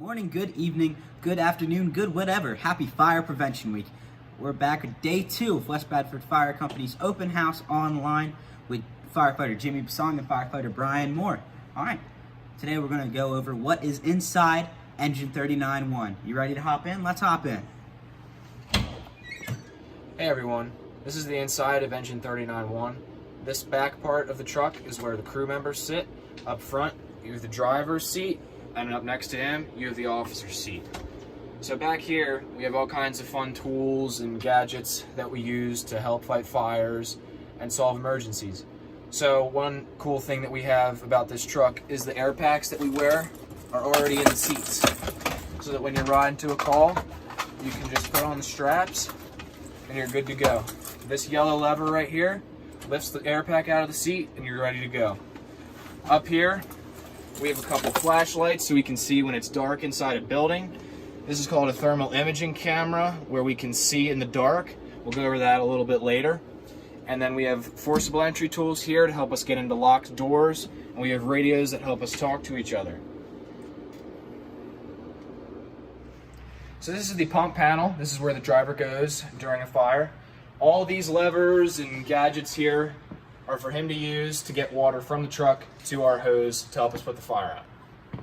Morning, good evening, good afternoon, good whatever. Happy Fire Prevention Week. We're back with day 2 of West Bradford Fire Company's open house online with firefighter Jimmy Basong and firefighter Brian Moore. All right, today we're going to go over what is inside engine 39.1. You ready to hop in? Let's hop in. Hey everyone, this is the inside of engine 39.1. This back part of the truck is where the crew members sit. Up front, you have the driver's seat, and up next to him, you have the officer's seat. So back here, we have all kinds of fun tools and gadgets that we use to help fight fires and solve emergencies. So one cool thing that we have about this truck is the air packs that we wear are already in the seats. So that when you're riding to a call, you can just put on the straps and you're good to go. This yellow lever right here lifts the air pack out of the seat and you're ready to go. Up here, we have a couple flashlights so we can see when it's dark inside a building. This is called a thermal imaging camera where we can see in the dark. We'll go over that a little bit later. And then we have forcible entry tools here to help us get into locked doors. And we have radios that help us talk to each other. So this is the pump panel. This is where the driver goes during a fire. All these levers and gadgets here are for him to use to get water from the truck to our hose to help us put the fire out.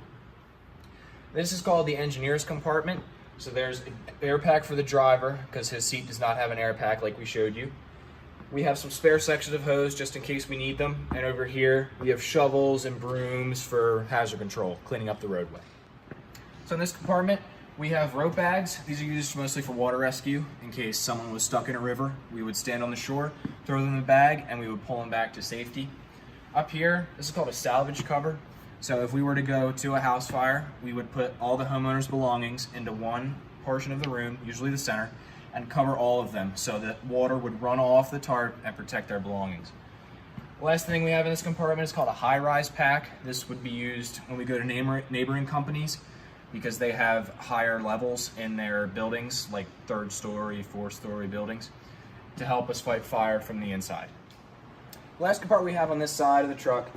This is called the engineer's compartment. So there's an air pack for the driver because his seat does not have an air pack like we showed you. We have some spare sections of hose just in case we need them. And over here, we have shovels and brooms for hazard control, cleaning up the roadway. So in this compartment, we have rope bags. These are used mostly for water rescue. In case someone was stuck in a river, we would stand on the shore, throw them in the bag, and we would pull them back to safety. Up here, this is called a salvage cover. So if we were to go to a house fire, we would put all the homeowner's belongings into one portion of the room, usually the center, and cover all of them so that water would run off the tarp and protect their belongings. The last thing we have in this compartment is called a high-rise pack. This would be used when we go to neighboring companies because they have higher levels in their buildings, like 3rd story, 4th story buildings, to help us fight fire from the inside. The last compartment we have on this side of the truck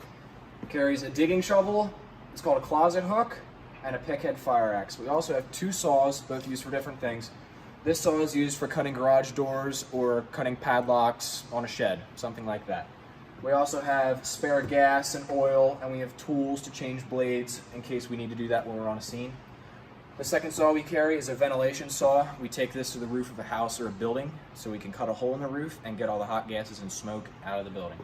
carries a digging shovel, it's called a closet hook, and a pickhead fire axe. We also have 2 saws, both used for different things. This saw is used for cutting garage doors or cutting padlocks on a shed, something like that. We also have spare gas and oil, and we have tools to change blades in case we need to do that when we're on a scene. The second saw we carry is a ventilation saw. We take this to the roof of a house or a building so we can cut a hole in the roof and get all the hot gases and smoke out of the building.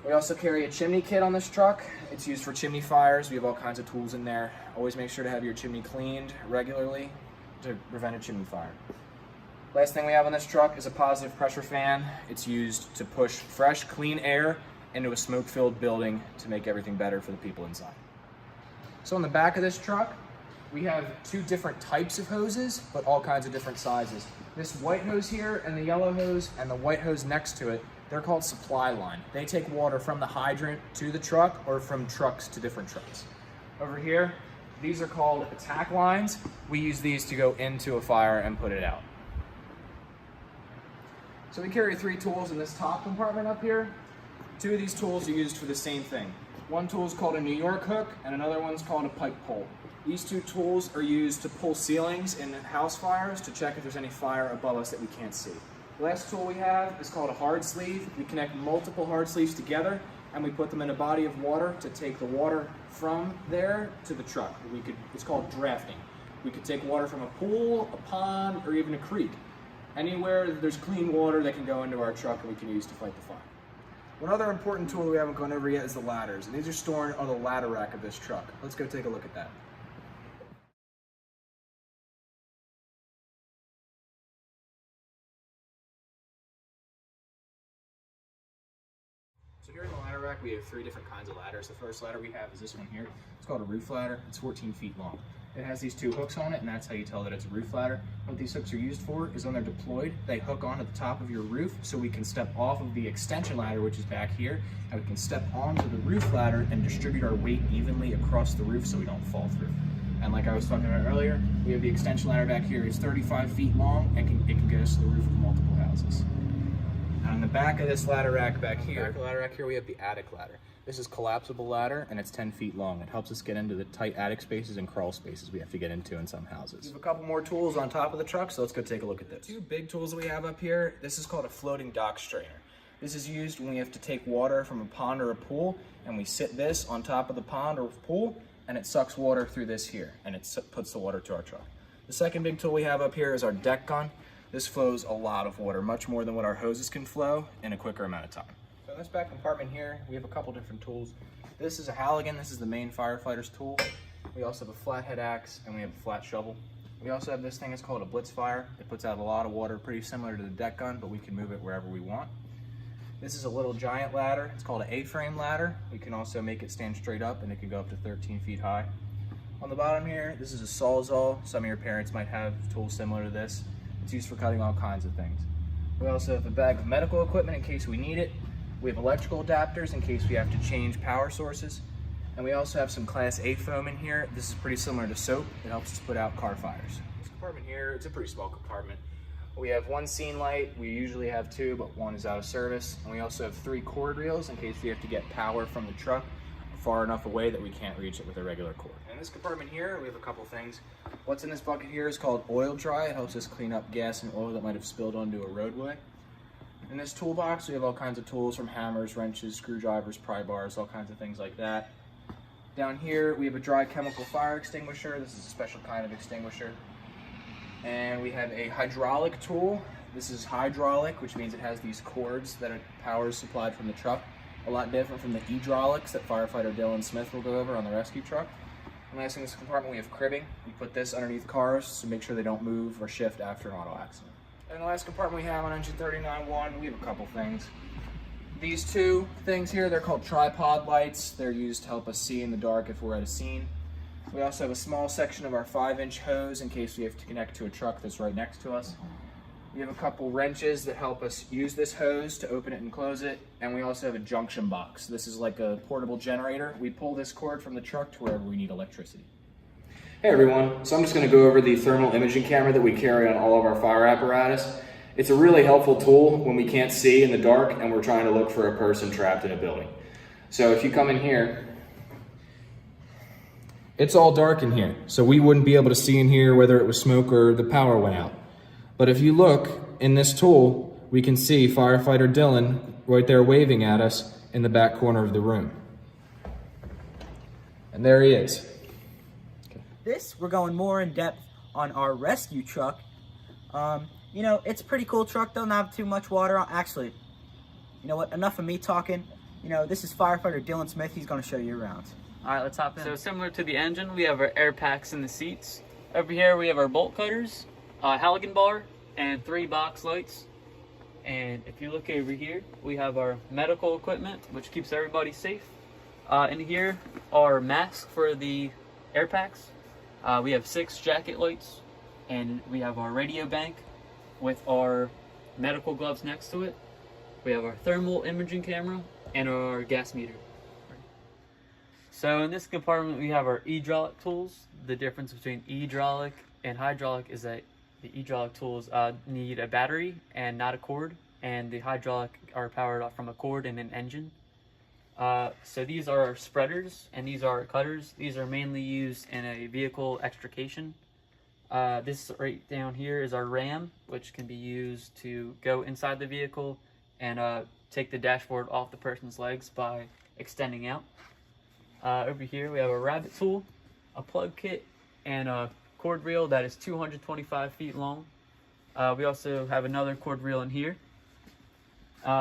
We also carry a chimney kit on this truck. It's used for chimney fires. We have all kinds of tools in there. Always make sure to have your chimney cleaned regularly to prevent a chimney fire. Last thing we have on this truck is a positive pressure fan. It's used to push fresh, clean air into a smoke-filled building to make everything better for the people inside. So on the back of this truck, we have 2 different types of hoses, but all kinds of different sizes. This white hose here and the yellow hose and the white hose next to it, they're called supply line. They take water from the hydrant to the truck or from trucks to different trucks. Over here, these are called attack lines. We use these to go into a fire and put it out. So we carry 3 tools in this top compartment up here. 2 of these tools are used for the same thing. One tool is called a New York hook and another one's called a pipe pole. These 2 tools are used to pull ceilings in house fires to check if there's any fire above us that we can't see. The last tool we have is called a hard sleeve. We connect multiple hard sleeves together and we put them in a body of water to take the water from there to the truck. It's called drafting. We could take water from a pool, a pond, or even a creek. Anywhere there's clean water that can go into our truck and we can use to fight the fire. One other important tool we haven't gone over yet is the ladders, and these are stored on the ladder rack of this truck. Let's go take a look at that. So here in the ladder rack, we have 3 different kinds of ladders. The first ladder we have is this one here. It's called a roof ladder. It's 14 feet long. It has these 2 hooks on it, and that's how you tell that it's a roof ladder. What these hooks are used for is when they're deployed, they hook onto the top of your roof so we can step off of the extension ladder, which is back here, and we can step onto the roof ladder and distribute our weight evenly across the roof so we don't fall through. And like I was talking about earlier, we have the extension ladder back here. It's 35 feet long and it can get us to the roof of multiple houses. And on the back of this ladder rack back here, we have the attic ladder. This is collapsible ladder, and it's 10 feet long. It helps us get into the tight attic spaces and crawl spaces we have to get into in some houses. We have a couple more tools on top of the truck, so let's go take a look at this. Two big tools we have up here. This is called a floating dock strainer. This is used when we have to take water from a pond or a pool, and we sit this on top of the pond or pool, and it sucks water through this here, and it puts the water to our truck. The second big tool we have up here is our deck gun. This flows a lot of water, much more than what our hoses can flow in a quicker amount of time. So in this back compartment here, we have a couple different tools. This is a Halligan. This is the main firefighter's tool. We also have a flathead axe, and we have a flat shovel. We also have this thing, it's called a blitz fire. It puts out a lot of water, pretty similar to the deck gun, but we can move it wherever we want. This is a little giant ladder. It's called an A-frame ladder. We can also make it stand straight up, and it can go up to 13 feet high. On the bottom here, this is a sawzall. Some of your parents might have tools similar to this. It's used for cutting all kinds of things. We also have a bag of medical equipment in case we need it. We have electrical adapters in case we have to change power sources. And we also have some Class A foam in here. This is pretty similar to soap. It helps us put out car fires. This compartment here, it's a pretty small compartment. We have one scene light. We usually have two, but one is out of service. And we also have 3 cord reels in case we have to get power from the truck far enough away that we can't reach it with a regular cord. In this compartment here, we have a couple things. What's in this bucket here is called oil dry. It helps us clean up gas and oil that might have spilled onto a roadway. In this toolbox, we have all kinds of tools from hammers, wrenches, screwdrivers, pry bars, all kinds of things like that. Down here, we have a dry chemical fire extinguisher. This is a special kind of extinguisher. And we have a hydraulic tool. This is hydraulic, which means it has these cords that are power supplied from the truck. A lot different from the hydraulics that firefighter Dylan Smith will go over on the rescue truck. And last in this compartment, we have cribbing. We put this underneath cars to make sure they don't move or shift after an auto accident. And the last compartment we have on engine 39-1, we have a couple things. These two things here, they're called tripod lights. They're used to help us see in the dark if we're at a scene. We also have a small section of our 5-inch hose in case we have to connect to a truck that's right next to us. We have a couple wrenches that help us use this hose to open it and close it. And we also have a junction box. This is like a portable generator. We pull this cord from the truck to wherever we need electricity. Hey everyone, so I'm just going to go over the thermal imaging camera that we carry on all of our fire apparatus. It's a really helpful tool when we can't see in the dark and we're trying to look for a person trapped in a building. So if you come in here, it's all dark in here, so we wouldn't be able to see in here whether it was smoke or the power went out. But if you look in this tool, we can see firefighter Dylan right there waving at us in the back corner of the room. And there he is. We're going more in depth on our rescue truck. You know, it's a pretty cool truck, though, not too much water. Actually, you know what, enough of me talking. You know, this is firefighter Dylan Smith. He's going to show you around. All right, let's hop in. So similar to the engine, we have our air packs in the seats. Over here, we have our bolt cutters, Halligan bar, and 3 box lights. And if you look over here, we have our medical equipment, which keeps everybody safe. In here are masks for the air packs. We have 6 jacket lights, and we have our radio bank with our medical gloves next to it. We have our thermal imaging camera and our gas meter. So in this compartment, we have our hydraulic tools. The difference between hydraulic and hydraulic is that the hydraulic tools need a battery and not a cord, and the hydraulic are powered off from a cord and an engine. So these are our spreaders, and these are our cutters. These are mainly used in a vehicle extrication. This right down here is our ram, which can be used to go inside the vehicle and take the dashboard off the person's legs by extending out. Over here we have a rabbit tool, a plug kit, and a cord reel that is 225 feet long. We also have another cord reel in here.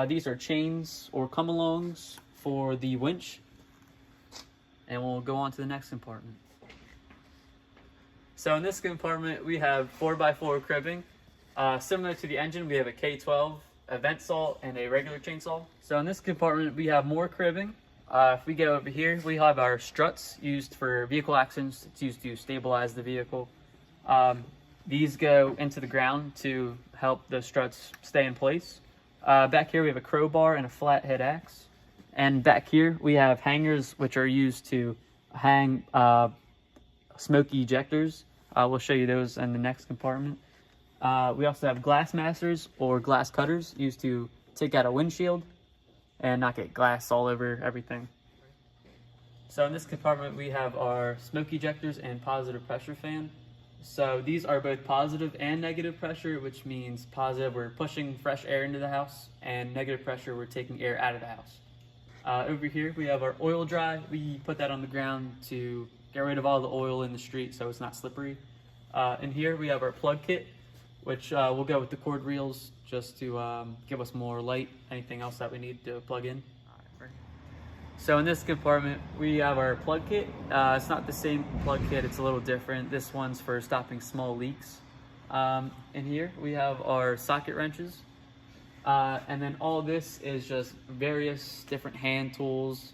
These are chains or come-alongs for the winch. And we'll go on to the next compartment. So in this compartment, we have 4x4 cribbing. Similar to the engine, we have a K12, a vent saw, and a regular chainsaw. So in this compartment, we have more cribbing. If we go over here, we have our struts used for vehicle accidents. It's used to stabilize the vehicle. These go into the ground to help the struts stay in place. Back here, we have a crowbar and a flathead axe. And back here, we have hangers, which are used to hang smoke ejectors. We'll show you those in the next compartment. We also have glass masters or glass cutters used to take out a windshield and not get glass all over everything. So in this compartment, we have our smoke ejectors and positive pressure fan. So these are both positive and negative pressure, which means positive, we're pushing fresh air into the house, and negative pressure, we're taking air out of the house. Over here, we have our oil dry. We put that on the ground to get rid of all the oil in the street so it's not slippery. And here we have our plug kit, which will go with the cord reels just to give us more light, anything else that we need to plug in. So in this compartment, we have our plug kit. It's not the same plug kit, it's a little different. This one's for stopping small leaks. In here, we have our socket wrenches. And then all this is just various different hand tools.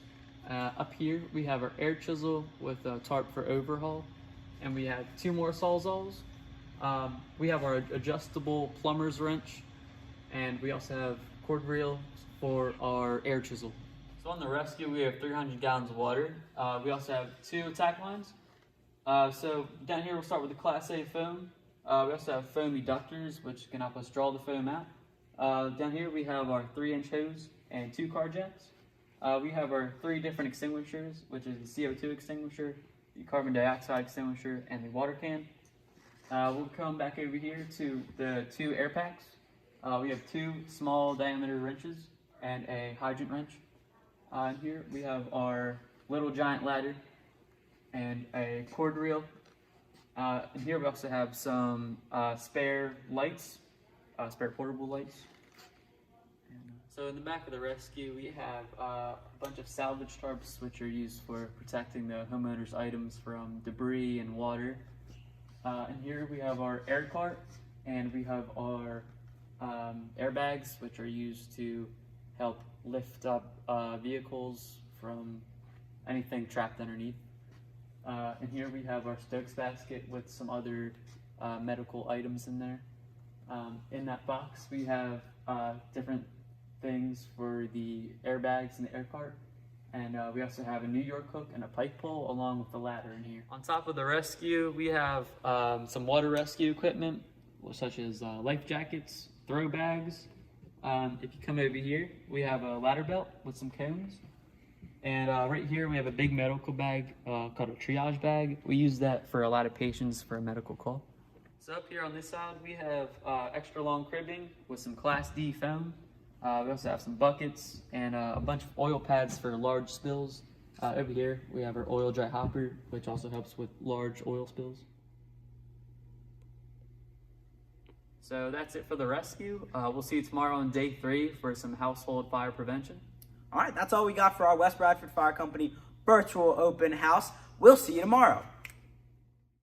Up here, we have our air chisel with a tarp for overhaul. And we have 2 more sawzalls. We have our adjustable plumber's wrench. And we also have cord reel for our air chisel. So on the rescue, we have 300 gallons of water. We also have 2 attack lines. So down here, we'll start with the Class A foam. We also have foam eductors, which can help us draw the foam out. Down here, we have our 3-inch hose and 2 car jacks. We have our 3 different extinguishers, which is the CO2 extinguisher, the carbon dioxide extinguisher, and the water can. We'll come back over here to the 2 air packs. We have 2 small diameter wrenches and a hydrant wrench. And here we have our little giant ladder and a cord reel. And here we also have some spare lights, spare portable lights. So in the back of the rescue, we have a bunch of salvage tarps, which are used for protecting the homeowner's items from debris and water. And here we have our air cart, and we have our airbags, which are used to help lift up vehicles from anything trapped underneath. And here we have our Stokes basket with some other medical items in there. In that box, we have different things for the airbags and the air cart. And we also have a New York hook and a pike pole along with the ladder in here. On top of the rescue, we have some water rescue equipment, such as life jackets, throw bags. If you come over here, we have a ladder belt with some cones. And right here, we have a big medical bag called a triage bag. We use that for a lot of patients for a medical call. So up here on this side, we have extra long cribbing with some Class D foam. We also have some buckets and a bunch of oil pads for large spills. Over here, we have our oil dry hopper, which also helps with large oil spills. So that's it for the rescue. We'll see you tomorrow on day 3 for some household fire prevention. All right, that's all we got for our West Bradford Fire Company virtual open house. We'll see you tomorrow.